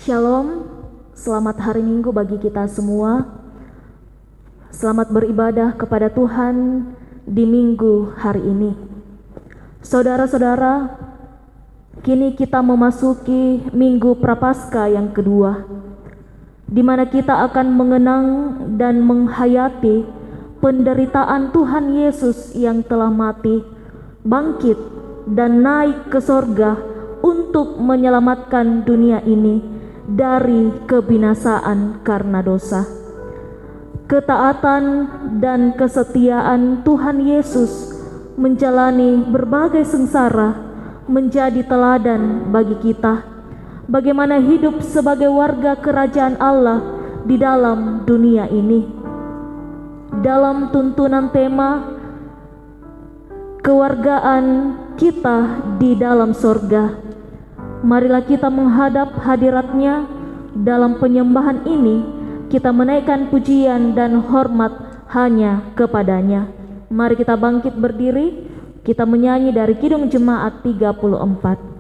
Shalom, selamat hari Minggu bagi kita semua. Selamat beribadah kepada Tuhan di Minggu hari ini. Saudara-saudara, kini kita memasuki Minggu Prapaskah yang kedua, di mana kita akan mengenang dan menghayati penderitaan Tuhan Yesus yang telah mati, bangkit, dan naik ke sorga untuk menyelamatkan dunia ini dari kebinasaan karena dosa. Ketaatan dan kesetiaan Tuhan Yesus menjalani berbagai sengsara menjadi teladan bagi kita, bagaimana hidup sebagai warga kerajaan Allah di dalam dunia ini. Dalam tuntunan tema kewargaan kita di dalam sorga, marilah kita menghadap hadirat-Nya. Dalam penyembahan ini kita menaikkan pujian dan hormat hanya kepada-Nya. Mari kita bangkit berdiri, kita menyanyi dari Kidung Jemaat 34.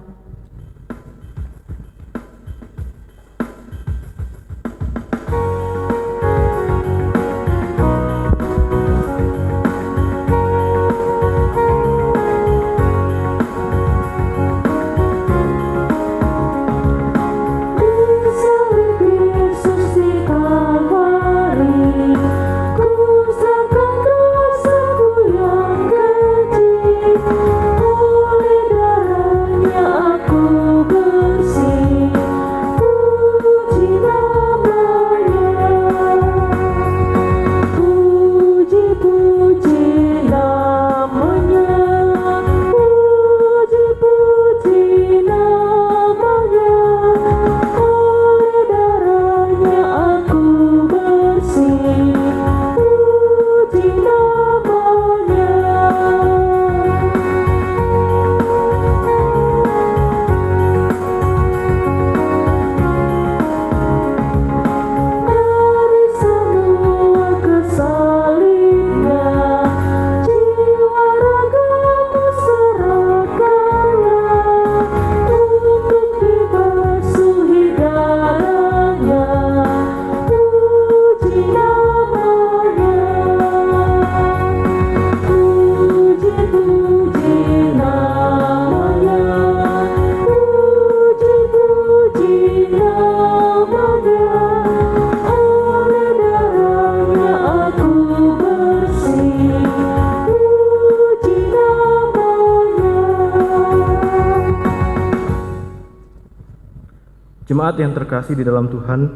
Jemaat yang terkasih di dalam Tuhan,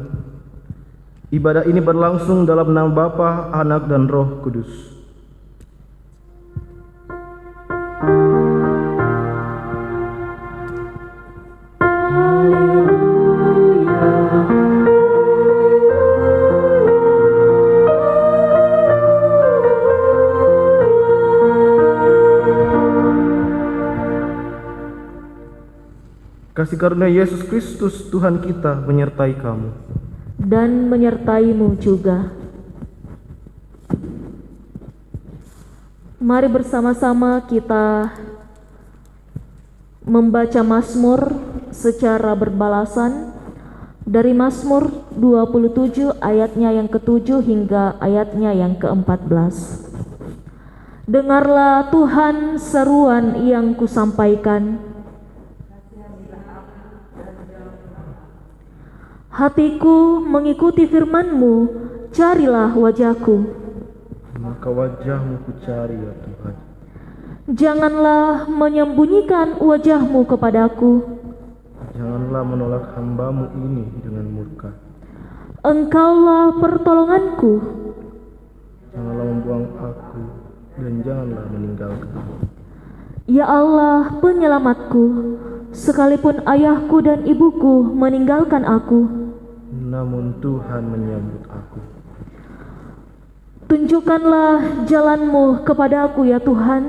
ibadah ini berlangsung dalam nama Bapa, Anak, dan Roh Kudus. Kasih karunia Yesus Kristus Tuhan kita menyertai kamu dan menyertaimu juga. Mari bersama-sama kita membaca Mazmur secara berbalasan dari Mazmur 27 ayatnya yang ke-7 hingga ayatnya yang ke-14. Dengarlah Tuhan seruan yang kusampaikan. Hatiku mengikuti firman-Mu, carilah wajah-Ku. Maka wajah-Mu kucari ya Tuhan. Janganlah menyembunyikan wajah-Mu kepadaku. Janganlah menolak hamba-Mu ini dengan murka. Engkaulah pertolonganku. Janganlah membuang aku dan janganlah meninggalkan aku. Ya Allah, penyelamatku, sekalipun ayahku dan ibuku meninggalkan aku, namun Tuhan menyambut aku. Tunjukkanlah jalan-Mu kepadaku ya Tuhan,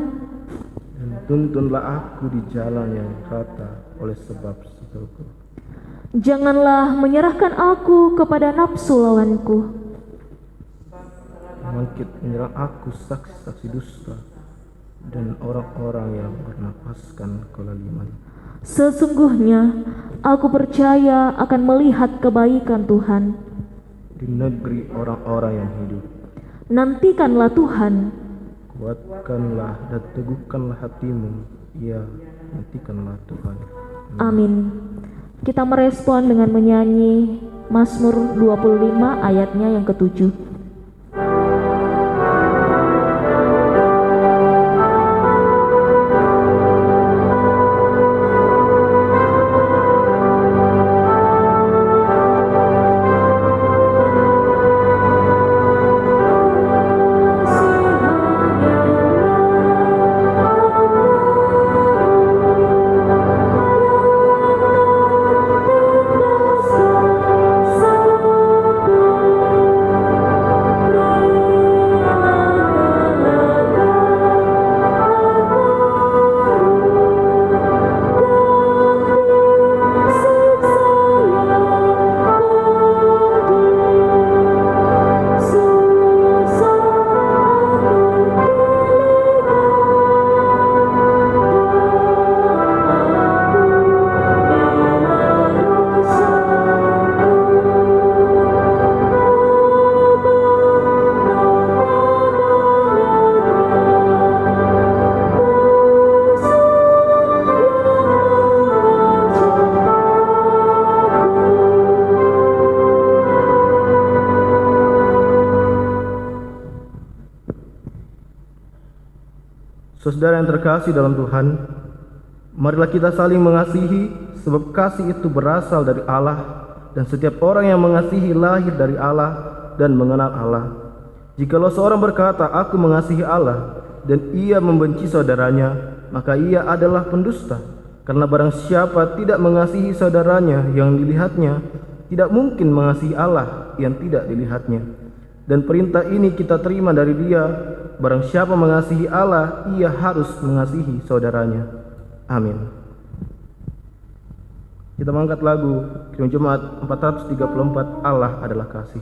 dan tuntunlah aku di jalan yang rata oleh sebab setelku. Janganlah menyerahkan aku kepada nafsu lawanku. Bangkit menyerang aku saksi-saksi dusta dan orang-orang yang bernapaskan kelaliman. Sesungguhnya Aku percaya akan melihat kebaikan Tuhan. di negeri orang-orang yang hidup. Nantikanlah Tuhan, Kuatkanlah dan teguhkanlah hatimu. Ya, nantikanlah Tuhan. amin. Kita merespon dengan menyanyi Mazmur 25 ayatnya yang ke-7. Saudara yang terkasih dalam Tuhan, marilah kita saling mengasihi, sebab kasih itu berasal dari Allah, dan setiap orang yang mengasihi lahir dari Allah dan mengenal Allah. Jikalau seorang berkata, "Aku mengasihi Allah," dan ia membenci saudaranya, maka ia adalah pendusta. Karena barang siapa tidak mengasihi saudaranya yang dilihatnya, tidak mungkin mengasihi Allah yang tidak dilihatnya. Dan perintah ini kita terima dari Dia, barang siapa mengasihi Allah, ia harus mengasihi saudaranya. Amin. Kita mengangkat lagu Kirim Jemaat 434, Allah adalah kasih.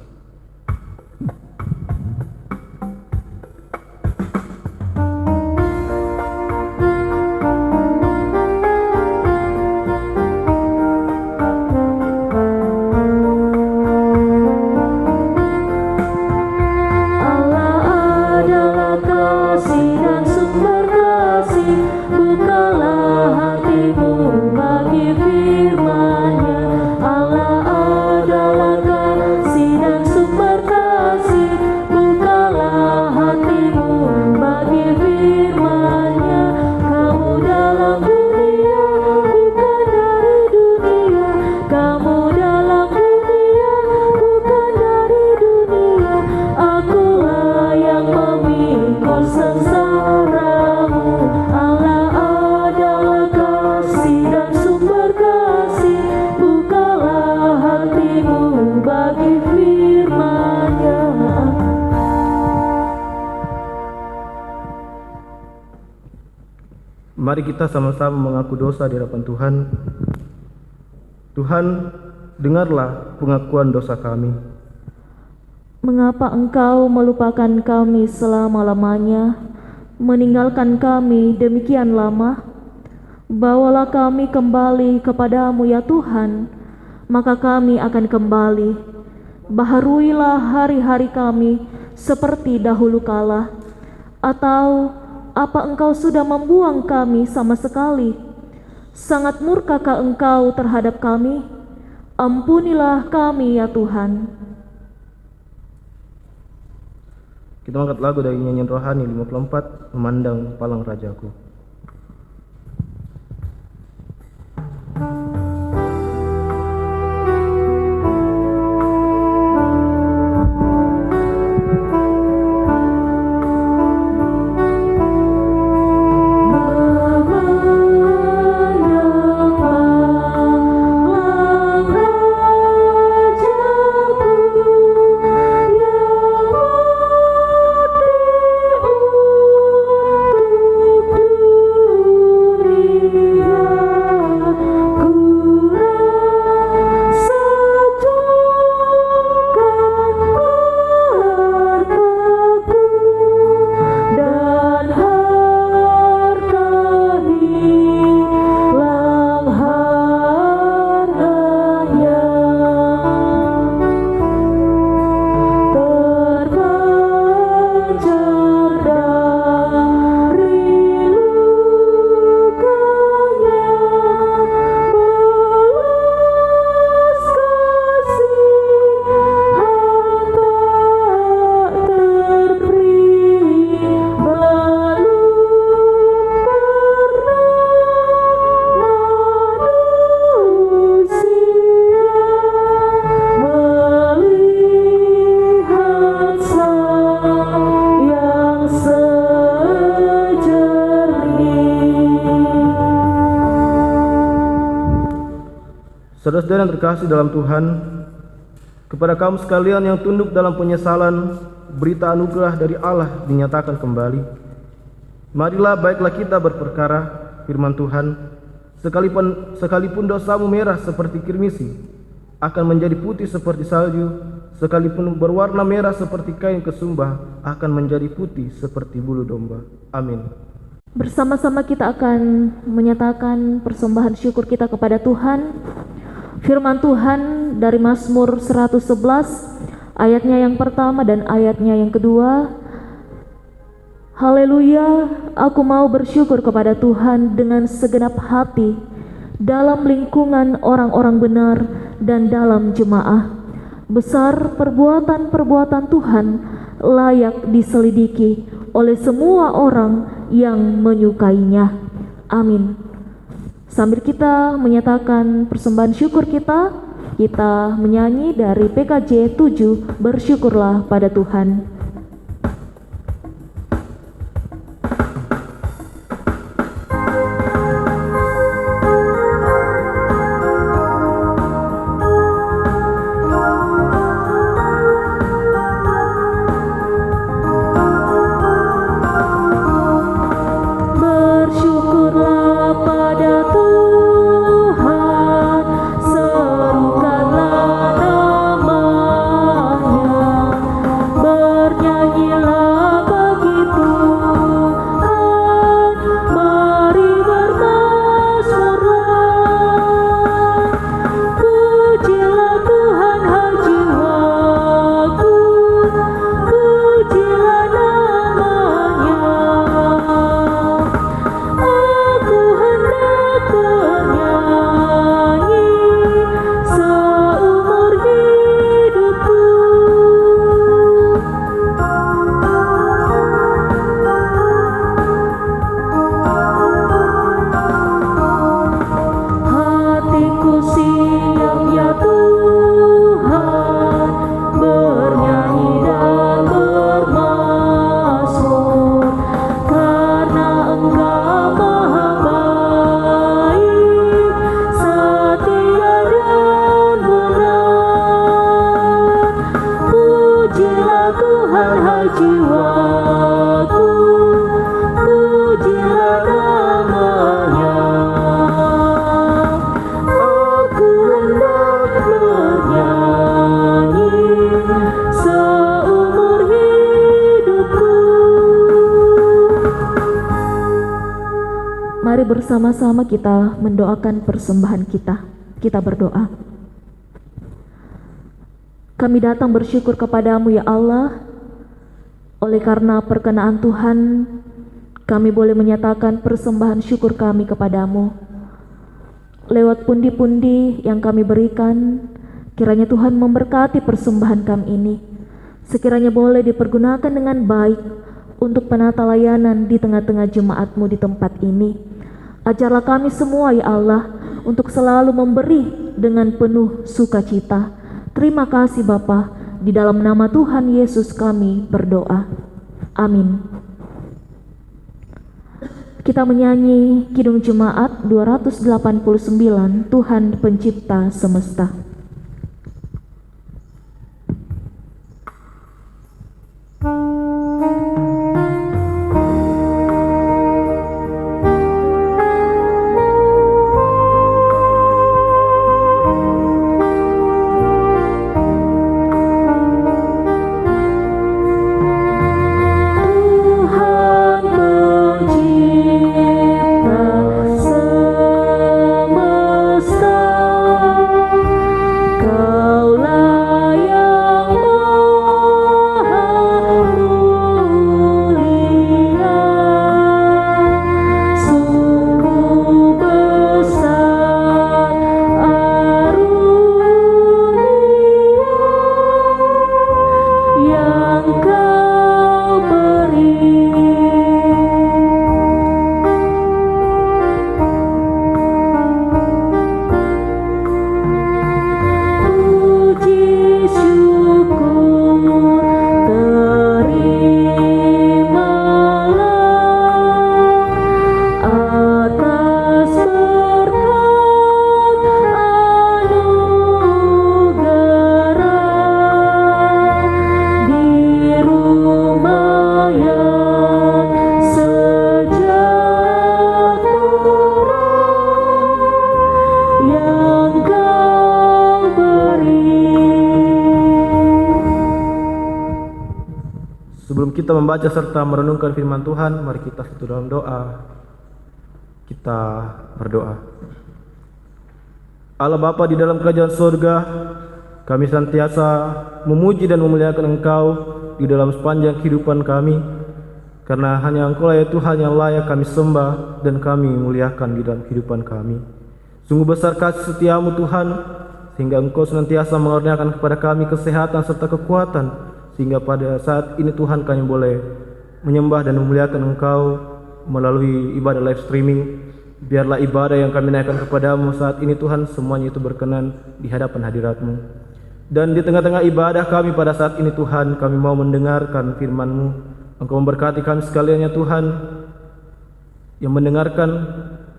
Mari kita sama-sama mengaku dosa di hadapan Tuhan. Tuhan, dengarlah pengakuan dosa kami. Mengapa Engkau melupakan kami selama-lamanya, meninggalkan kami demikian lama? Bawalah kami kembali kepadamu ya Tuhan, maka kami akan kembali. Baharuilah hari-hari kami seperti dahulu kala. Atau apa Engkau sudah membuang kami sama sekali? Sangat murkakah Engkau terhadap kami? Ampunilah kami ya Tuhan. Kita angkat lagu dari nyanyian rohani 54, Memandang Palang Rajaku. Ku Saudara-saudara yang terkasih dalam Tuhan, kepada kaum sekalian yang tunduk dalam penyesalan, berita anugerah dari Allah dinyatakan kembali. Marilah baiklah kita berperkara firman Tuhan, sekalipun dosamu merah seperti kirmisi, akan menjadi putih seperti salju, sekalipun berwarna merah seperti kain kesumbah, akan menjadi putih seperti bulu domba. Amin. Bersama-sama kita akan menyatakan persembahan syukur kita kepada Tuhan. Firman Tuhan dari Mazmur 111 ayatnya yang pertama dan ayatnya yang kedua. Haleluya, aku mau bersyukur kepada Tuhan dengan segenap hati, dalam lingkungan orang-orang benar dan dalam jemaah. Besar perbuatan-perbuatan Tuhan, layak diselidiki oleh semua orang yang menyukainya. Amin. Sambil kita menyatakan persembahan syukur kita menyanyi dari PKJ 7, Bersyukurlah pada Tuhan. Mari bersama-sama kita mendoakan persembahan kita. Kita berdoa. Kami datang bersyukur kepadamu ya Allah. Oleh karena perkenaan Tuhan, kami boleh menyatakan persembahan syukur kami kepadamu. Lewat pundi-pundi yang kami berikan, kiranya Tuhan memberkati persembahan kami ini. Sekiranya boleh dipergunakan dengan baik untuk penata layanan di tengah-tengah jemaat-Mu di tempat ini. Ajarlah kami semua ya Allah untuk selalu memberi dengan penuh sukacita. Terima kasih Bapa, di dalam nama Tuhan Yesus kami berdoa. Amin. Kita menyanyi Kidung Jemaat 289, Tuhan Pencipta Semesta. Sebelum kita membaca serta merenungkan firman Tuhan, mari kita satu dalam doa. Kita berdoa. Allah Bapa di dalam kerajaan surga, kami senantiasa memuji dan memuliakan Engkau di dalam sepanjang kehidupan kami, karena hanya Engkau lah ya Tuhan yang layak kami sembah dan kami muliakan di dalam kehidupan kami. Sungguh besar kasih setiamu Tuhan, sehingga Engkau senantiasa mengaruniakan kepada kami kesehatan serta kekuatan, sehingga pada saat ini Tuhan kami boleh menyembah dan memuliakan Engkau melalui ibadah live streaming. Biarlah ibadah yang kami naikkan kepadamu saat ini Tuhan, semuanya itu berkenan di hadapan hadirat-Mu. Dan di tengah-tengah ibadah kami pada saat ini Tuhan, kami mau mendengarkan firman-Mu. Engkau memberkati kami sekalian ya Tuhan, yang mendengarkan.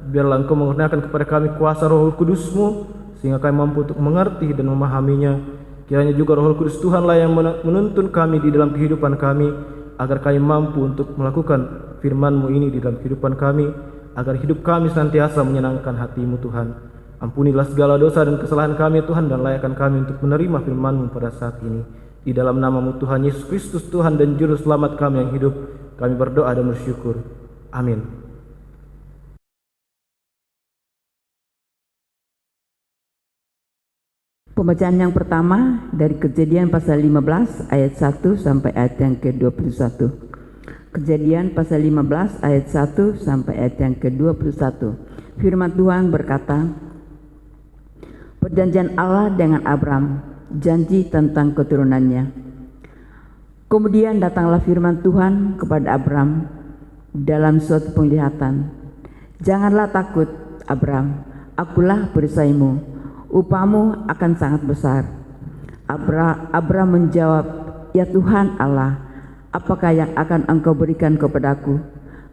Biarlah Engkau mengurniakan kepada kami kuasa Roh Kudus-Mu, sehingga kami mampu untuk mengerti dan memahaminya. Kiranya juga Roh Kudus Tuhanlah yang menuntun kami di dalam kehidupan kami, agar kami mampu untuk melakukan firman-Mu ini di dalam kehidupan kami, agar hidup kami senantiasa menyenangkan hati-Mu Tuhan. Ampunilah segala dosa dan kesalahan kami Tuhan, dan layakkan kami untuk menerima firman-Mu pada saat ini. Di dalam nama-Mu Tuhan Yesus Kristus, Tuhan dan Juru Selamat kami yang hidup, kami berdoa dan bersyukur. Amin. Pembacaan yang pertama dari Kejadian pasal 15 ayat 1 sampai ayat yang ke-21. Kejadian pasal 15 ayat 1 sampai ayat yang ke-21. Firman Tuhan berkata, perjanjian Allah dengan Abram, janji tentang keturunannya. Kemudian datanglah firman Tuhan kepada Abram dalam suatu penglihatan. Janganlah takut, Abram, akulah perisaimu. Upamu akan sangat besar. Abram menjawab, ya Tuhan Allah, apakah yang akan Engkau berikan kepadaku?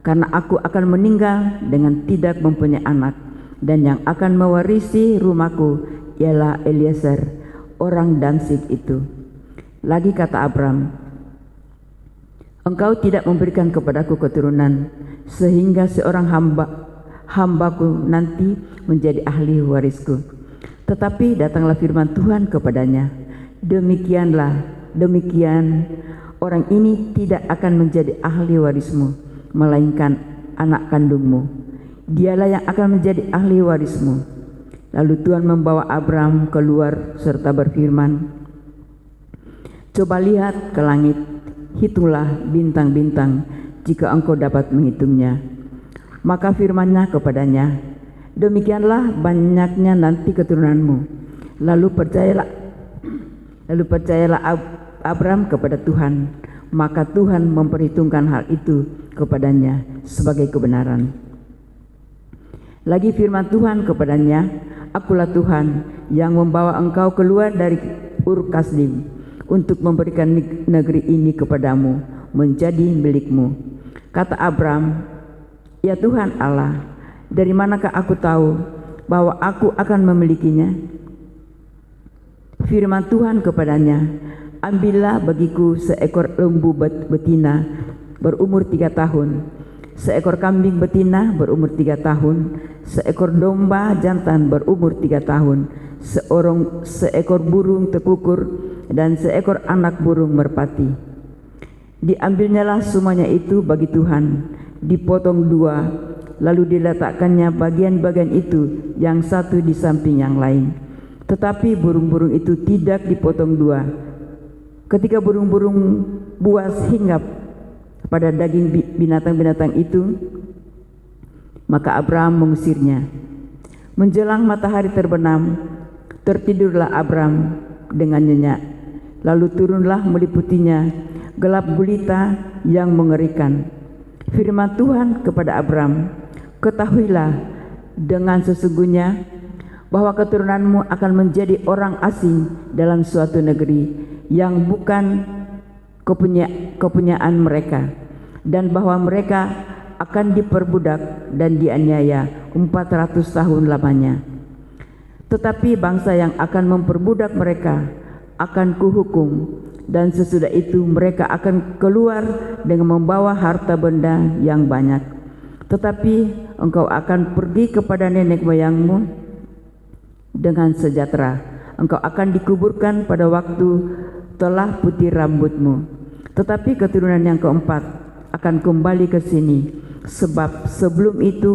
Karena aku akan meninggal dengan tidak mempunyai anak, dan yang akan mewarisi rumahku ialah Eliezer, orang Dansik itu. Lagi kata Abram, Engkau tidak memberikan kepadaku keturunan, sehingga seorang hambaku nanti menjadi ahli warisku. Tetapi datanglah firman Tuhan kepadanya, demikian orang ini tidak akan menjadi ahli warismu, melainkan anak kandungmu. Dialah yang akan menjadi ahli warismu. Lalu Tuhan membawa Abram keluar serta berfirman, coba lihat ke langit, hitunglah bintang-bintang jika engkau dapat menghitungnya. Maka firman-Nya kepadanya, demikianlah banyaknya nanti keturunanmu. Lalu percayalah Abram kepada Tuhan, maka Tuhan memperhitungkan hal itu kepadanya sebagai kebenaran. Lagi firman Tuhan kepadanya, akulah Tuhan yang membawa engkau keluar dari Ur Kasdim untuk memberikan negeri ini kepadamu menjadi milikmu. Kata Abram, ya Tuhan Allah, dari manakah aku tahu bahwa aku akan memilikinya? Firman Tuhan kepadanya, ambillah bagiku seekor lembu betina berumur 3 tahun, seekor kambing betina berumur 3 tahun, seekor domba jantan berumur 3 tahun, seekor burung tekukur, dan seekor anak burung merpati. Diambilnyalah semuanya itu bagi Tuhan, dipotong 2, lalu diletakkannya bagian-bagian itu yang satu di samping yang lain. Tetapi burung-burung itu tidak dipotong 2. Ketika burung-burung buas hinggap pada daging binatang-binatang itu, maka Abram mengusirnya. Menjelang matahari terbenam, tertidurlah Abram dengan nyenyak. Lalu turunlah meliputinya gelap gulita yang mengerikan. Firman Tuhan kepada Abram, ketahuilah dengan sesungguhnya bahwa keturunanmu akan menjadi orang asing dalam suatu negeri yang bukan kepunyaan mereka, dan bahwa mereka akan diperbudak dan dianiaya 400 tahun lamanya. Tetapi bangsa yang akan memperbudak mereka akan kuhukum, dan sesudah itu mereka akan keluar dengan membawa harta benda yang banyak. Tetapi engkau akan pergi kepada nenek moyangmu dengan sejahtera. Engkau akan dikuburkan pada waktu telah putih rambutmu. Tetapi keturunan yang keempat akan kembali ke sini, sebab sebelum itu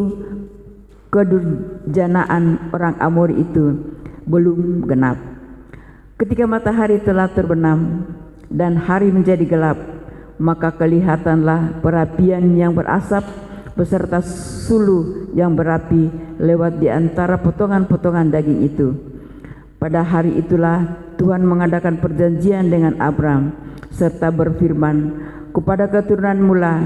kedurjanaan orang Amori itu belum genap. Ketika matahari telah terbenam dan hari menjadi gelap, maka kelihatanlah perapian yang berasap beserta sulu yang berapi lewat di antara potongan-potongan daging itu. Pada hari itulah Tuhan mengadakan perjanjian dengan Abram serta berfirman, kepada keturunanmu lah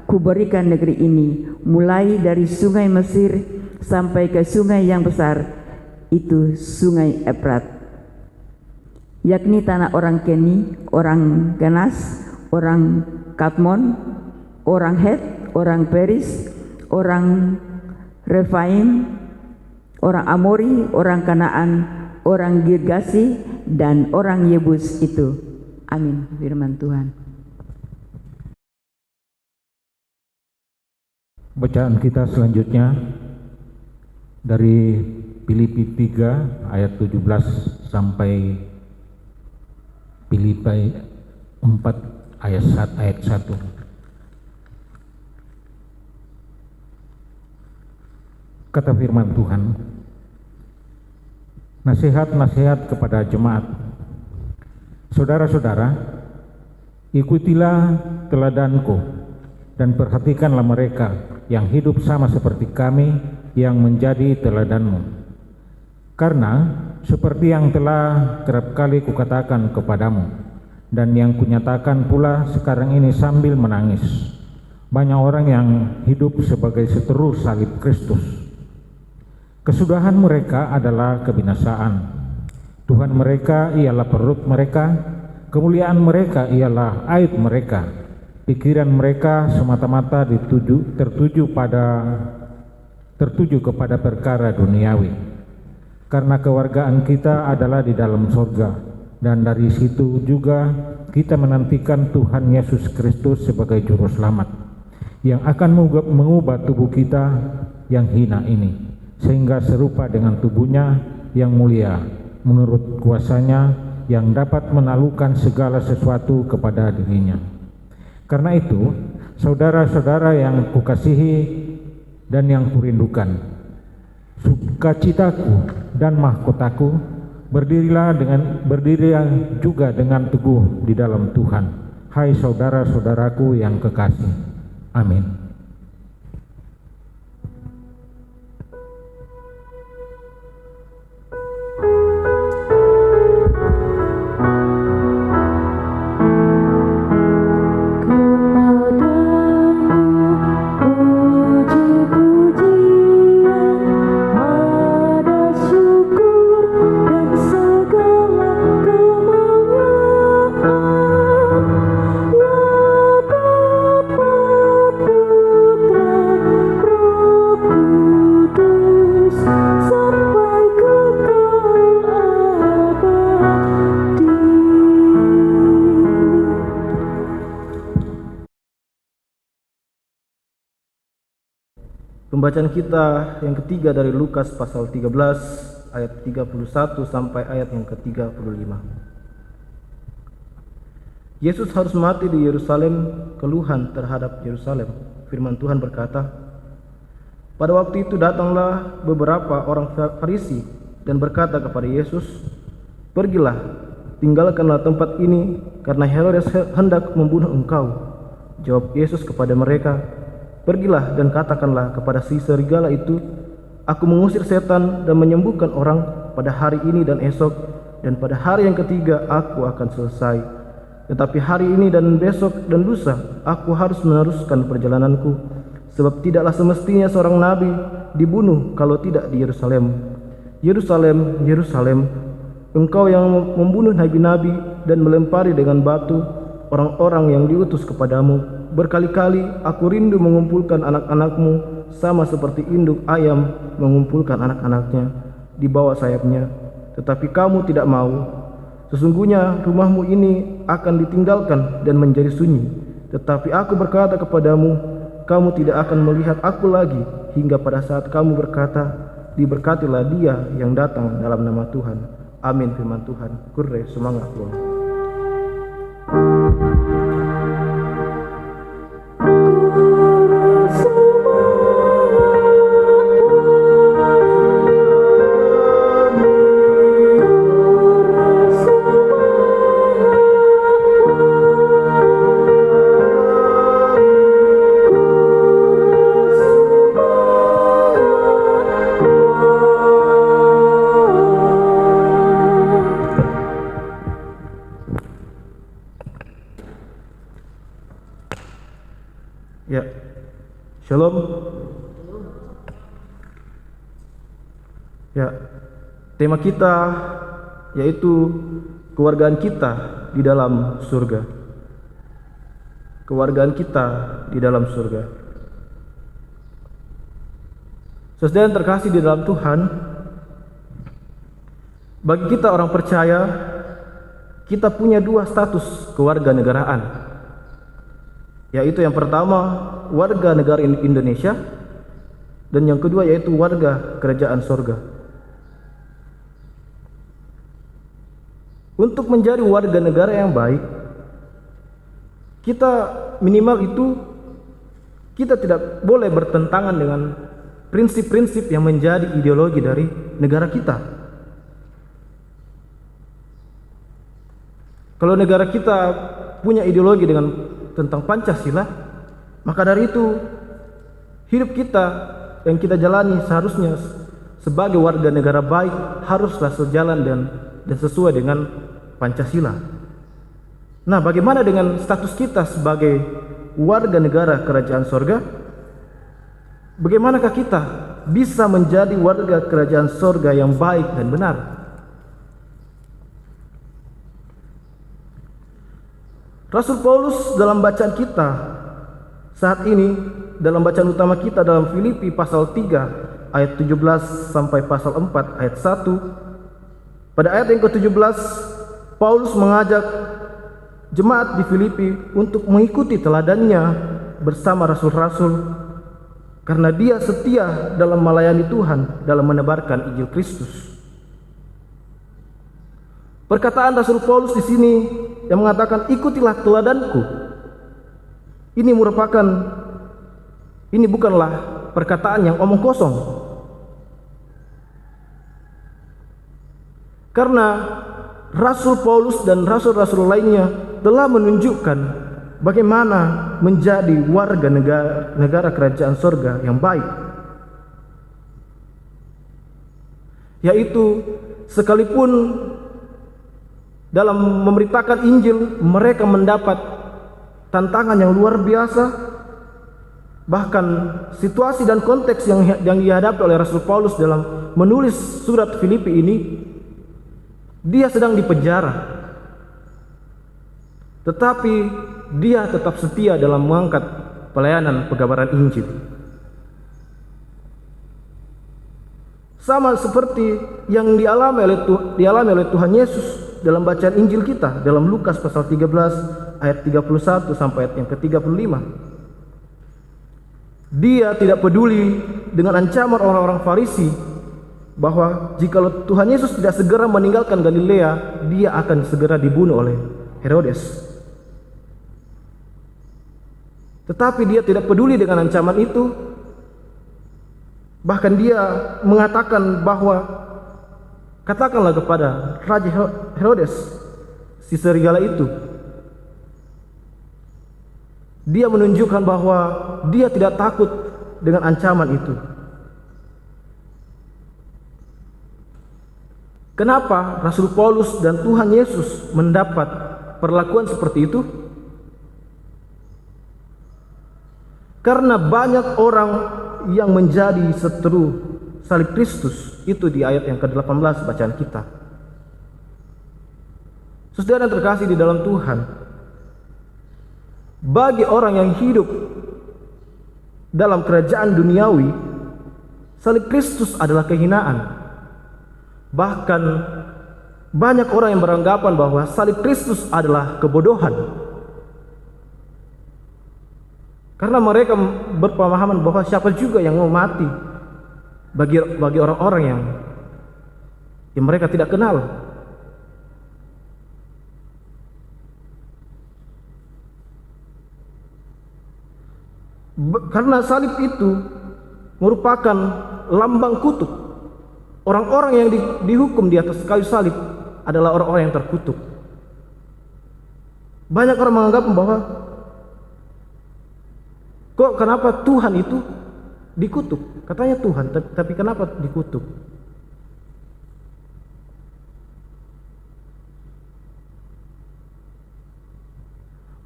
kuberikan negeri ini, mulai dari sungai Mesir sampai ke sungai yang besar, itu sungai Efrat, yakni tanah orang Keni, orang Ganas, orang Kadmon, orang Het, orang Peris, orang Refaim, orang Amori, orang Kanaan, orang Girgasi, dan orang Yebus itu. Amin. Firman Tuhan. Bacaan kita selanjutnya dari Filipi 3 ayat 17 sampai Filipi 4 ayat 1. Kata firman Tuhan, nasihat-nasihat kepada jemaat. Saudara-saudara, ikutilah teladanku dan perhatikanlah mereka yang hidup sama seperti kami yang menjadi teladanmu. Karena seperti yang telah kerap kali kukatakan kepadamu dan yang kunyatakan pula sekarang ini sambil menangis, banyak orang yang hidup sebagai seteru salib Kristus. Kesudahan mereka adalah kebinasaan. Tuhan mereka ialah perut mereka, kemuliaan mereka ialah aib mereka. Pikiran mereka semata-mata tertuju kepada perkara duniawi. Karena kewargaan kita adalah di dalam sorga, dan dari situ juga kita menantikan Tuhan Yesus Kristus sebagai juru selamat, yang akan mengubah tubuh kita yang hina ini, sehingga serupa dengan tubuhnya yang mulia, menurut kuasanya yang dapat menaklukkan segala sesuatu kepada dirinya. Karena itu, saudara-saudara yang kukasihi dan yang kurindukan, sukacitaku dan mahkotaku, berdirilah juga dengan teguh di dalam Tuhan, hai saudara-saudaraku yang kekasih. Amin. Pembacaan kita yang ketiga dari Lukas pasal 13 ayat 31 sampai ayat yang ke-35. Yesus harus mati di Yerusalem, keluhan terhadap Yerusalem. Firman Tuhan berkata, pada waktu itu datanglah beberapa orang Farisi dan berkata kepada Yesus, pergilah, tinggalkanlah tempat ini, karena Herodes hendak membunuh engkau. Jawab Yesus kepada mereka, pergilah dan katakanlah kepada si serigala itu, aku mengusir setan dan menyembuhkan orang pada hari ini dan esok, dan pada hari yang ketiga aku akan selesai. Tetapi hari ini dan besok dan lusa aku harus meneruskan perjalananku, sebab tidaklah semestinya seorang nabi dibunuh kalau tidak di Yerusalem. Yerusalem, Yerusalem, engkau yang membunuh nabi-nabi dan melempari dengan batu orang-orang yang diutus kepadamu. Berkali-kali aku rindu mengumpulkan anak-anakmu sama seperti induk ayam mengumpulkan anak-anaknya di bawah sayapnya, tetapi kamu tidak mau. Sesungguhnya rumahmu ini akan ditinggalkan dan menjadi sunyi. Tetapi aku berkata kepadamu, kamu tidak akan melihat aku lagi hingga pada saat kamu berkata, diberkatilah dia yang datang dalam nama Tuhan. Amin. Firman Tuhan. Kurre semangat Tuhan. Shalom. Ya, tema kita yaitu kewargaan kita di dalam surga. Kewargaan kita di dalam surga. Saudara yang terkasih di dalam Tuhan, bagi kita orang percaya, kita punya dua status kewarganegaraan, yaitu yang pertama warga negara Indonesia, dan yang kedua yaitu warga kerajaan surga. Untuk menjadi warga negara yang baik, kita minimal itu kita tidak boleh bertentangan dengan prinsip-prinsip yang menjadi ideologi dari negara kita. Kalau negara kita punya ideologi tentang Pancasila, maka dari itu hidup kita yang kita jalani seharusnya sebagai warga negara baik haruslah sejalan dan sesuai dengan Pancasila. Nah, bagaimana dengan status kita sebagai warga negara kerajaan sorga? Bagaimanakah kita bisa menjadi warga kerajaan sorga yang baik dan benar? Rasul Paulus dalam bacaan kita saat ini, dalam bacaan utama kita dalam Filipi pasal 3 ayat 17 sampai pasal 4 ayat 1, pada ayat yang ke-17 Paulus mengajak jemaat di Filipi untuk mengikuti teladannya bersama rasul-rasul, karena dia setia dalam melayani Tuhan dalam menebarkan Injil Kristus. Perkataan Rasul Paulus di sini yang mengatakan ikutilah teladanku, ini bukanlah perkataan yang omong kosong, karena Rasul Paulus dan rasul-rasul lainnya telah menunjukkan bagaimana menjadi warga negara kerajaan sorga yang baik, yaitu sekalipun dalam memberitakan Injil mereka mendapat tantangan yang luar biasa, bahkan situasi dan konteks yang dihadapi oleh Rasul Paulus dalam menulis surat Filipi ini, dia sedang dipenjara, tetapi dia tetap setia dalam mengangkat pelayanan pengabaran Injil. Sama seperti yang dialami oleh Tuhan Yesus dalam bacaan Injil kita dalam Lukas pasal 13 ayat 31 sampai ayat yang ke-35. Dia tidak peduli dengan ancaman orang-orang Farisi bahwa jika Tuhan Yesus tidak segera meninggalkan Galilea, dia akan segera dibunuh oleh Herodes. Tetapi dia tidak peduli dengan ancaman itu. Bahkan dia mengatakan bahwa katakanlah kepada Raja Herodes, si serigala itu. Dia menunjukkan bahwa dia tidak takut dengan ancaman itu. Kenapa Rasul Paulus dan Tuhan Yesus mendapat perlakuan seperti itu? Karena banyak orang yang menjadi seteru salib Kristus, itu di ayat yang ke-18 bacaan kita. Saudara yang terkasih di dalam Tuhan, bagi orang yang hidup dalam kerajaan duniawi, salib Kristus adalah kehinaan. Bahkan banyak orang yang beranggapan bahwa salib Kristus adalah kebodohan, karena mereka berpemahaman bahwa siapa juga yang mau mati bagi orang-orang yang mereka tidak kenal. Karena salib itu merupakan lambang kutuk. Orang-orang yang dihukum di atas kayu salib adalah orang-orang yang terkutuk. Banyak orang menganggap bahwa kenapa Tuhan itu dikutuk? Katanya Tuhan, tapi kenapa dikutuk?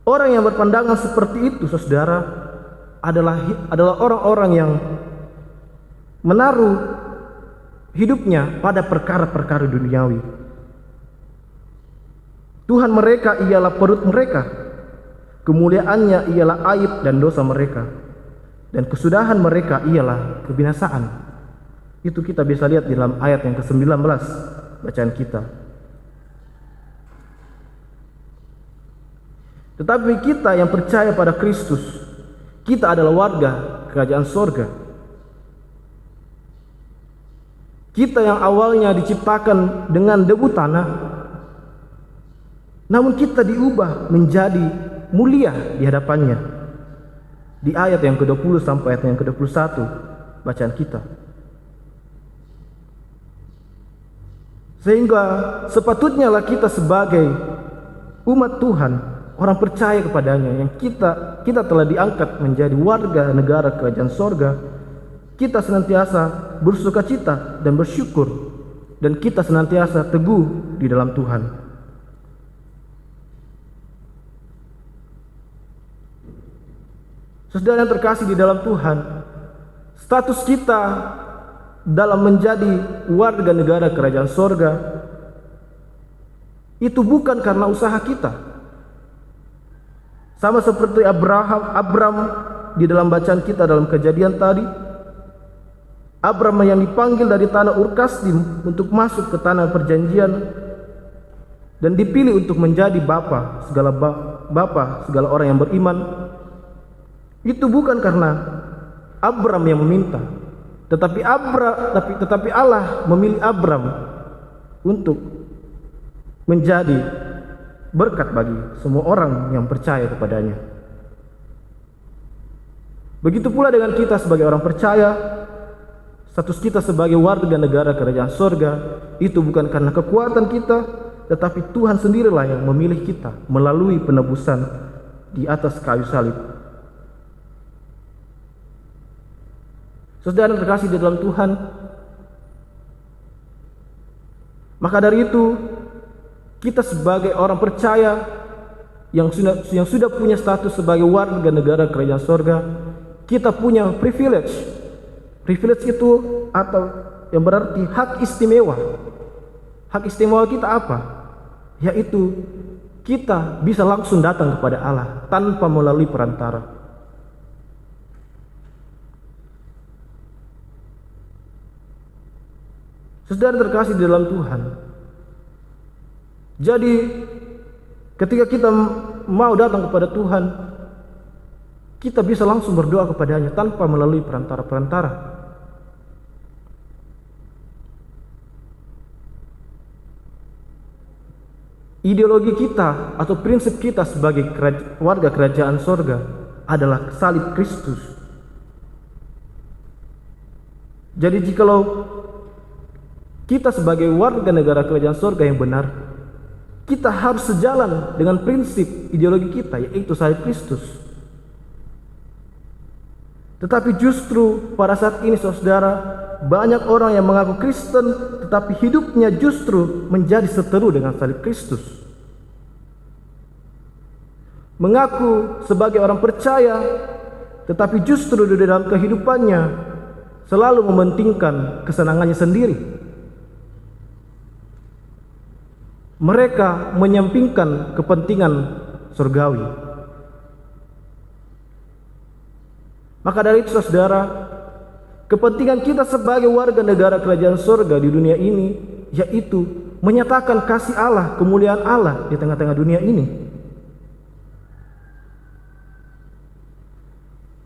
Orang yang berpandangan seperti itu, saudara, adalah orang-orang yang menaruh hidupnya pada perkara-perkara duniawi. Tuhan mereka ialah perut mereka, kemuliaannya ialah aib dan dosa mereka, dan kesudahan mereka ialah kebinasaan. Itu kita bisa lihat di dalam ayat yang ke-19 bacaan kita. Tetapi kita yang percaya pada Kristus, kita adalah warga kerajaan sorga. Kita yang awalnya diciptakan dengan debu tanah, namun kita diubah menjadi mulia di hadapannya. Di ayat yang ke-20 sampai ayat yang ke-21 bacaan kita. Sehingga sepatutnya lah kita sebagai umat Tuhan, orang percaya kepadanya, yang kita telah diangkat menjadi warga negara kerajaan sorga, kita senantiasa bersukacita dan bersyukur, dan kita senantiasa teguh di dalam Tuhan. Saudara yang terkasih di dalam Tuhan, status kita dalam menjadi warga negara kerajaan sorga itu bukan karena usaha kita. Sama seperti Abram di dalam bacaan kita dalam Kejadian tadi, Abram yang dipanggil dari tanah Ur Kasdim untuk masuk ke tanah perjanjian dan dipilih untuk menjadi bapa segala orang yang beriman. Itu bukan karena Abram yang meminta, tetapi Allah memilih Abram untuk menjadi berkat bagi semua orang yang percaya kepadanya. Begitu pula dengan kita sebagai orang percaya, status kita sebagai warga negara kerajaan sorga itu bukan karena kekuatan kita, tetapi Tuhan sendirilah yang memilih kita melalui penebusan di atas kayu salib. Saudara yang terkasih di dalam Tuhan, maka dari itu kita sebagai orang percaya yang sudah punya status sebagai warga negara kerajaan sorga, kita punya privilege. Privilege itu atau yang berarti hak istimewa. Hak istimewa kita apa? Yaitu kita bisa langsung datang kepada Allah tanpa melalui perantara. Saudara terkasih di dalam Tuhan, jadi ketika kita mau datang kepada Tuhan, kita bisa langsung berdoa kepadanya tanpa melalui perantara-perantara. Ideologi kita atau prinsip kita sebagai warga kerajaan sorga adalah salib Kristus. Jadi jikalau kita sebagai warga negara kerajaan sorga yang benar, kita harus sejalan dengan prinsip ideologi kita, yaitu salib Kristus. Tetapi justru pada saat ini saudara, banyak orang yang mengaku Kristen tetapi hidupnya justru menjadi seteru dengan salib Kristus. Mengaku sebagai orang percaya tetapi justru di dalam kehidupannya selalu mementingkan kesenangannya sendiri. Mereka menyampingkan kepentingan surgawi. Maka dari itu saudara, kepentingan kita sebagai warga negara kerajaan surga di dunia ini yaitu menyatakan kasih Allah, kemuliaan Allah di tengah-tengah dunia ini.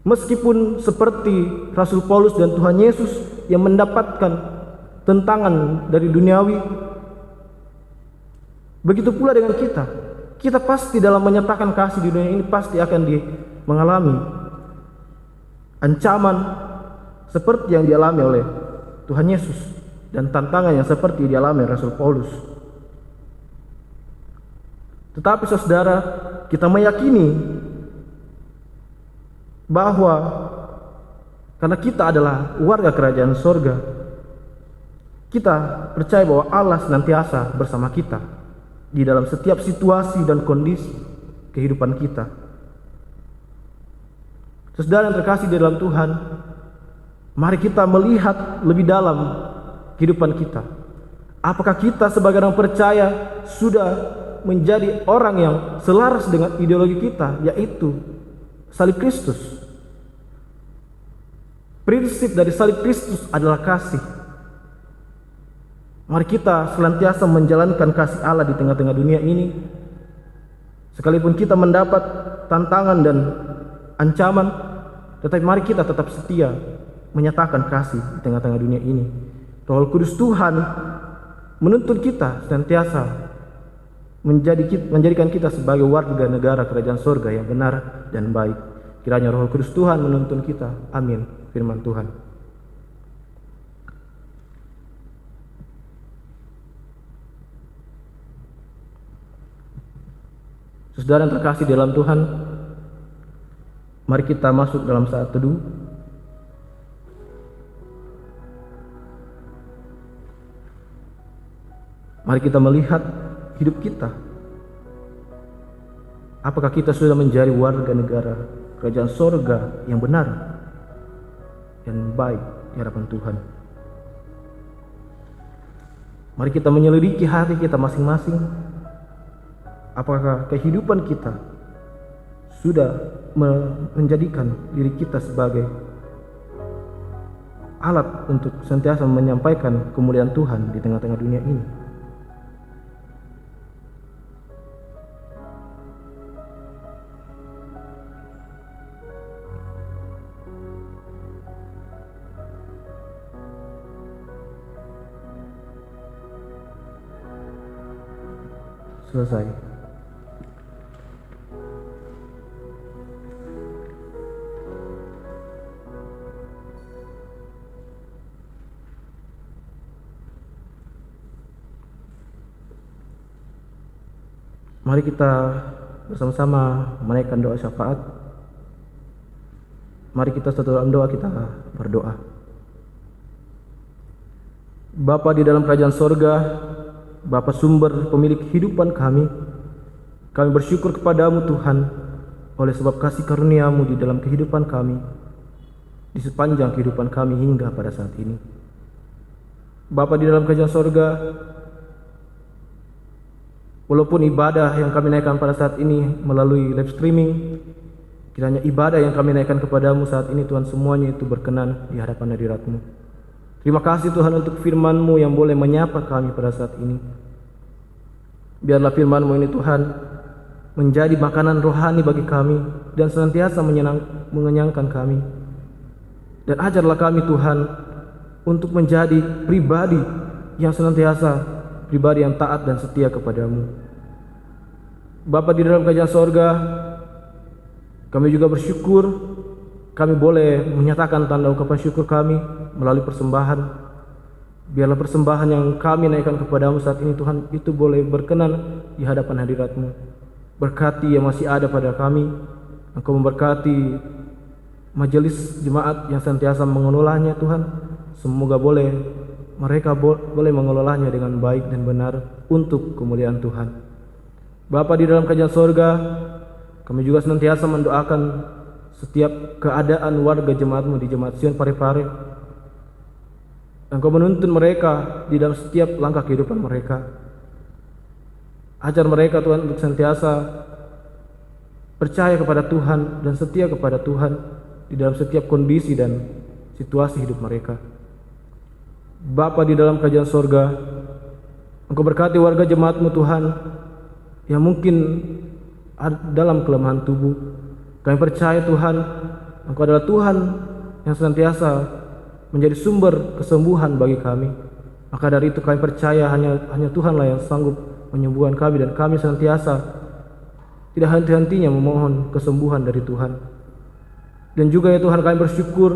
Meskipun seperti Rasul Paulus dan Tuhan Yesus yang mendapatkan tentangan dari duniawi, begitu pula dengan kita. Kita pasti dalam menyatakan kasih di dunia ini pasti akan mengalami ancaman seperti yang dialami oleh Tuhan Yesus dan tantangan yang seperti dialami Rasul Paulus. Tetapi saudara, kita meyakini bahwa karena kita adalah warga kerajaan sorga, kita percaya bahwa Allah senantiasa bersama kita di dalam setiap situasi dan kondisi kehidupan kita. Saudara yang terkasih di dalam Tuhan, mari kita melihat lebih dalam kehidupan kita. Apakah kita sebagai orang percaya sudah menjadi orang yang selaras dengan ideologi kita, yaitu salib Kristus? Prinsip dari salib Kristus adalah kasih. Mari kita senantiasa menjalankan kasih Allah di tengah-tengah dunia ini. Sekalipun kita mendapat tantangan dan ancaman, tetapi mari kita tetap setia menyatakan kasih di tengah-tengah dunia ini. Roh Kudus Tuhan menuntun kita senantiasa menjadikan kita sebagai warga negara kerajaan surga yang benar dan baik. Kiranya Roh Kudus Tuhan menuntun kita. Amin. Firman Tuhan. Saudara yang terkasih di dalam Tuhan, mari kita masuk dalam saat teduh. Mari kita melihat hidup kita. Apakah kita sudah menjadi warga negara kerajaan sorga yang benar dan baik di hadapan Tuhan? Mari kita menyelidiki hati kita masing-masing. Apakah kehidupan kita sudah menjadikan diri kita sebagai alat untuk senantiasa menyampaikan kemuliaan Tuhan di tengah-tengah dunia ini? Selesai. Mari kita bersama-sama menaikkan doa syafaat. Mari kita setelah dalam doa kita berdoa. Bapa di dalam kerajaan sorga, Bapa sumber pemilik kehidupan kami bersyukur kepadamu Tuhan oleh sebab kasih karunia-Mu di dalam kehidupan kami, di sepanjang kehidupan kami hingga pada saat ini. Bapa di dalam kerajaan sorga, walaupun ibadah yang kami naikkan pada saat ini melalui live streaming, kiranya ibadah yang kami naikkan kepadamu saat ini Tuhan semuanya itu berkenan di hadapan hadirat-Mu. Terima kasih Tuhan untuk firman-Mu yang boleh menyapa kami pada saat ini. Biarlah firman-Mu ini Tuhan menjadi makanan rohani bagi kami dan senantiasa mengenyangkan kami. Dan ajarlah kami Tuhan untuk menjadi pribadi yang senantiasa pribadi yang taat dan setia kepadamu. Bapa di dalam kerajaan sorga, kami juga bersyukur kami boleh menyatakan tanda ungkapan syukur kami melalui persembahan. Biarlah persembahan yang kami naikkan kepadamu saat ini Tuhan itu boleh berkenan di hadapan hadirat-Mu. Berkati yang masih ada pada kami. Engkau memberkati majelis jemaat yang senantiasa mengelolanya Tuhan. Semoga mereka boleh mengelolanya dengan baik dan benar untuk kemuliaan Tuhan. Bapa di dalam kerajaan sorga, kami juga senantiasa mendoakan setiap keadaan warga jemaat-Mu di Jemaat Sion Parepare. Engkau menuntun mereka di dalam setiap langkah kehidupan mereka. Ajar mereka Tuhan untuk senantiasa percaya kepada Tuhan dan setia kepada Tuhan di dalam setiap kondisi dan situasi hidup mereka. Bapa di dalam kerajaan sorga, Engkau berkati warga jemaat-Mu Tuhan yang mungkin dalam kelemahan tubuh. Kami percaya Tuhan, Engkau adalah Tuhan yang senantiasa menjadi sumber kesembuhan bagi kami. Maka dari itu kami percaya hanya Tuhanlah yang sanggup menyembuhkan kami, dan kami senantiasa tidak henti-hentinya memohon kesembuhan dari Tuhan. Dan juga ya Tuhan, kami bersyukur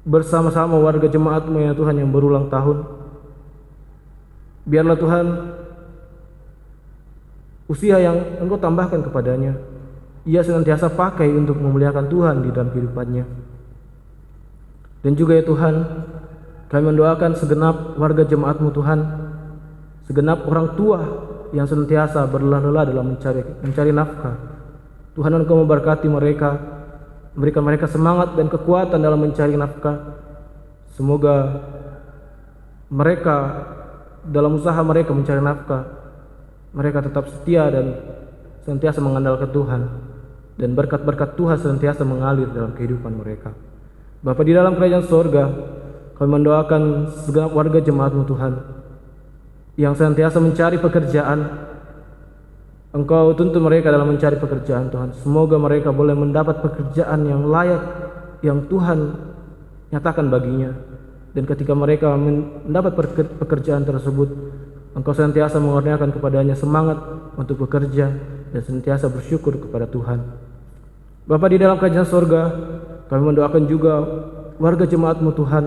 bersama-sama warga jemaat-Mu ya Tuhan yang berulang tahun. Biarlah Tuhan usia yang Engkau tambahkan kepadanya, ia senantiasa pakai untuk memuliakan Tuhan di dalam kehidupannya. Dan juga ya Tuhan, kami mendoakan segenap warga jemaat-Mu Tuhan, segenap orang tua yang senantiasa berlelah-lelah dalam mencari nafkah. Tuhan, Engkau memberkati mereka, Berikan mereka semangat dan kekuatan dalam mencari nafkah. Semoga mereka dalam usaha mereka mencari nafkah, mereka tetap setia dan senantiasa mengandalkan Tuhan, dan berkat-berkat Tuhan senantiasa mengalir dalam kehidupan mereka. Bapa di dalam kerajaan sorga, kami mendoakan segenap warga jemaat-Mu Tuhan yang senantiasa mencari pekerjaan. Engkau tuntun mereka dalam mencari pekerjaan Tuhan. Semoga mereka boleh mendapat pekerjaan yang layak, yang Tuhan nyatakan baginya. Dan ketika mereka mendapat pekerjaan tersebut, Engkau senantiasa mengurniakan kepadanya semangat untuk bekerja dan senantiasa bersyukur kepada Tuhan. Bapa di dalam kerajaan sorga, kami mendoakan juga warga jemaat-Mu Tuhan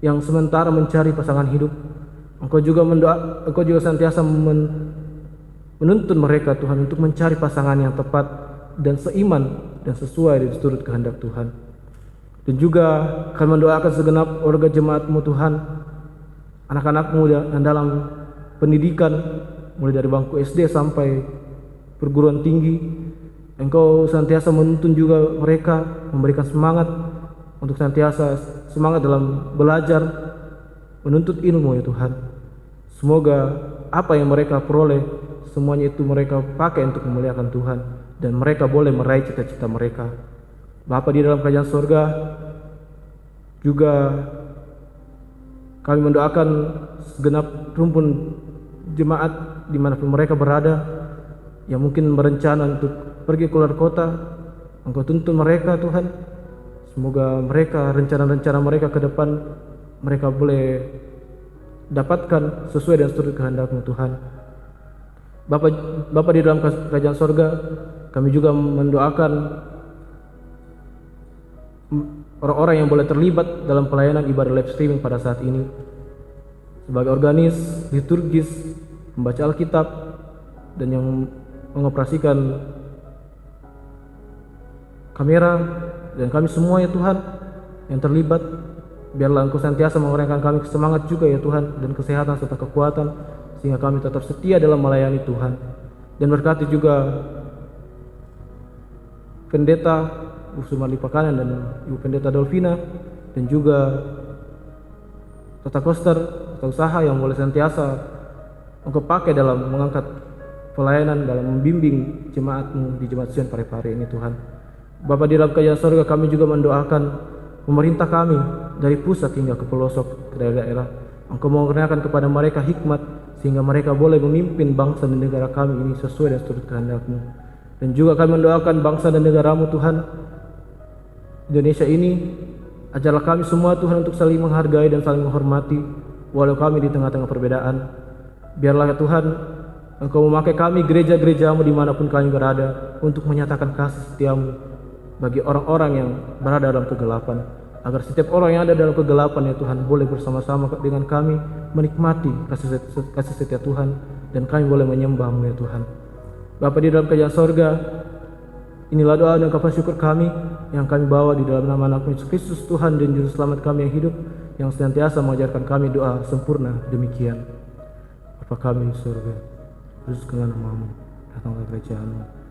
yang sementara mencari pasangan hidup. Engkau juga senantiasa menuntun mereka Tuhan untuk mencari pasangan yang tepat dan seiman dan sesuai dan seturut kehendak Tuhan. Dan juga kami mendoakan segenap warga jemaat-Mu Tuhan, anak-anak-Mu yang dalam pendidikan mulai dari bangku SD sampai perguruan tinggi. Engkau senantiasa menuntun juga mereka, memberikan semangat untuk senantiasa semangat dalam belajar, menuntut ilmu ya Tuhan. Semoga apa yang mereka peroleh, semuanya itu mereka pakai untuk memuliakan Tuhan, dan mereka boleh meraih cita-cita mereka. Bapa di dalam kerajaan sorga, juga kami mendoakan segenap rumpun jemaat dimanapun mereka berada, yang mungkin berencana untuk pergi keluar kota. Engkau tuntun mereka Tuhan. Semoga mereka, rencana-rencana mereka ke depan, mereka boleh dapatkan sesuai dengan seturut kehendak-Mu Tuhan. Bapa di dalam kerajaan sorga, kami juga mendoakan orang-orang yang boleh terlibat dalam pelayanan ibadah live streaming pada saat ini, sebagai organis, liturgis, membaca Alkitab, dan yang mengoperasikan kamera, dan kami semua ya Tuhan yang terlibat. Biarlah Engkau senantiasa mengurniakan kami semangat juga ya Tuhan, dan kesehatan serta kekuatan, sehingga kami tetap setia dalam melayani Tuhan. Dan berkati juga Pendeta Bu Sumarli Pakanan dan Ibu Pendeta Dolvina, dan juga Tata Koster, tata usaha yang boleh senantiasa Engkau pakai dalam mengangkat pelayanan, dalam membimbing jemaat-Mu di Jemaat Sion Parepare ini Tuhan. Bapa di dalam kerajaan sorga, kami juga mendoakan pemerintah kami dari pusat hingga ke pelosok, ke daerah-daerah. Engkau mengurniakan kepada mereka hikmat, sehingga mereka boleh memimpin bangsa dan negara kami ini sesuai dengan seturut kehendak-Mu. Dan juga kami mendoakan bangsa dan negara-Mu Tuhan, Indonesia ini. Ajarlah kami semua Tuhan untuk saling menghargai dan saling menghormati, walau kami di tengah-tengah perbedaan. Biarlah Tuhan Engkau memakai kami, gereja-gereja-Mu dimanapun kami berada, untuk menyatakan kasih setia-Mu bagi orang-orang yang berada dalam kegelapan, agar setiap orang yang ada dalam kegelapan ya Tuhan boleh bersama-sama dengan kami menikmati kasih setia Tuhan, dan kami boleh menyembah-Mu ya Tuhan. Bapa di dalam kerajaan sorga, inilah doa dan ungkapan syukur kami yang kami bawa di dalam nama Anak Yesus Kristus Tuhan dan Juru Selamat kami yang hidup, yang senantiasa mengajarkan kami doa sempurna demikian. Bapa kami di surga, kuduskanlah nama-Mu, datanglah kerajaan-Mu.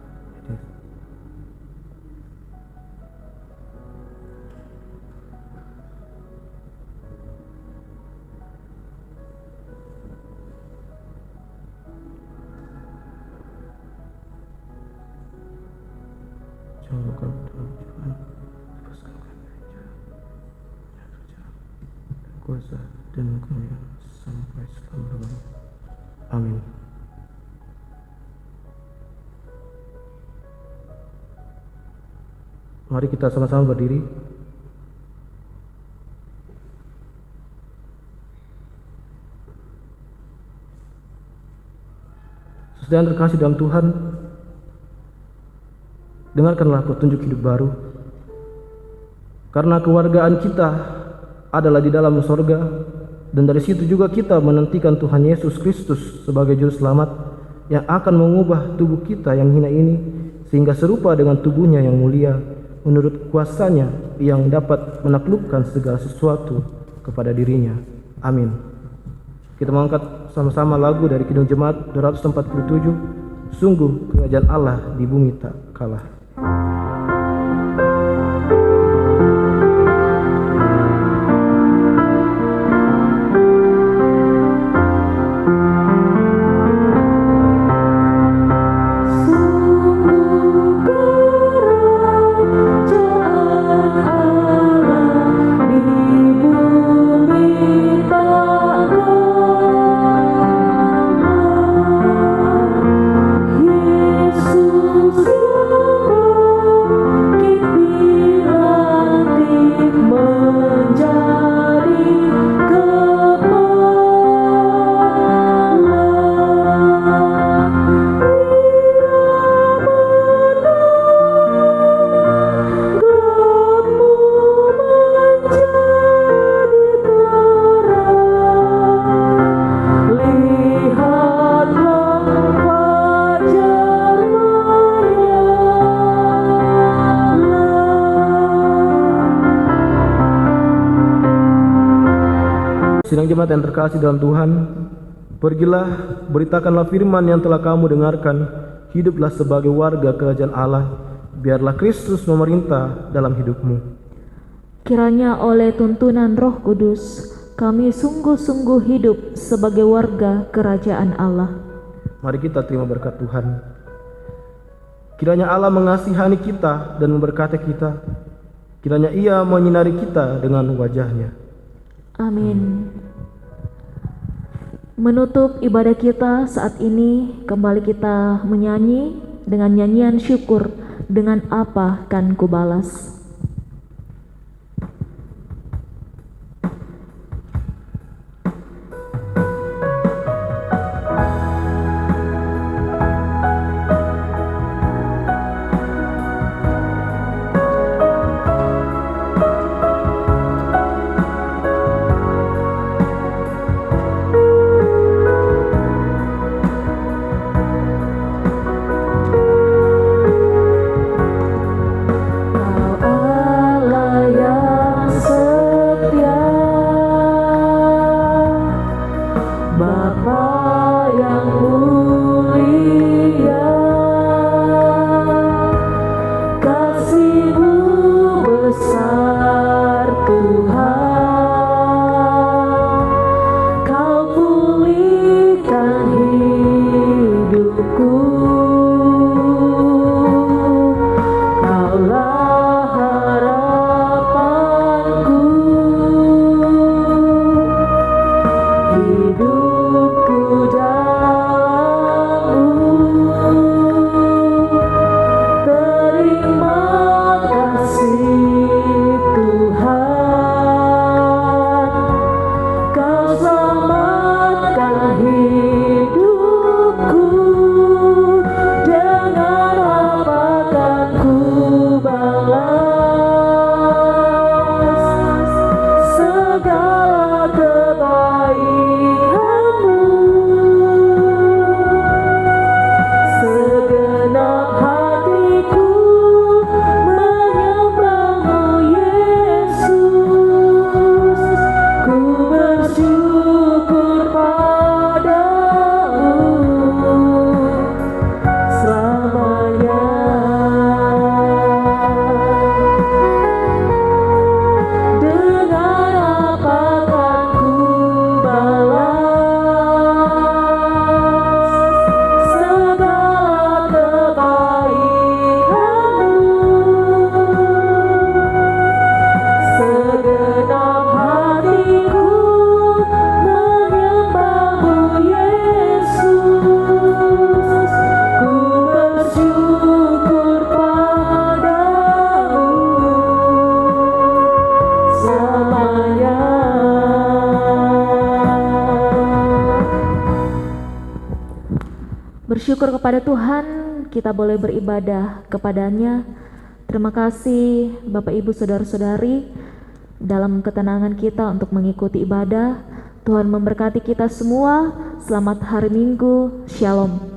Kuasa dan kemuliaan sampai selama-lamanya. Amin. Mari kita sama-sama berdiri. Saudara yang terkasih dalam Tuhan, dengarkanlah petunjuk hidup baru. Karena kewargaan kita adalah di dalam sorga, dan dari situ juga kita menantikan Tuhan Yesus Kristus sebagai Juru Selamat yang akan mengubah tubuh kita yang hina ini sehingga serupa dengan tubuhnya yang mulia, menurut kuasanya yang dapat menaklukkan segala sesuatu kepada dirinya. Amin. Kita mengangkat sama-sama lagu dari Kidung Jemaat 247, Sungguh Kerajaan Allah di Bumi Tak Kalah. Sidang jemaat yang terkasih dalam Tuhan, pergilah, beritakanlah firman yang telah kamu dengarkan, hiduplah sebagai warga kerajaan Allah, biarlah Kristus memerintah dalam hidupmu. Kiranya oleh tuntunan Roh Kudus, kami sungguh-sungguh hidup sebagai warga kerajaan Allah. Mari kita terima berkat Tuhan. Kiranya Allah mengasihani kita dan memberkati kita. Kiranya Ia menyinari kita dengan wajah-Nya. Amin. Menutup ibadah kita saat ini, kembali kita menyanyi dengan nyanyian syukur, dengan apa kan ku balas. Bersyukur kepada Tuhan, kita boleh beribadah kepadanya. Terima kasih Bapak Ibu Saudara-saudari, dalam ketenangan kita untuk mengikuti ibadah. Tuhan memberkati kita semua. Selamat hari Minggu. Shalom.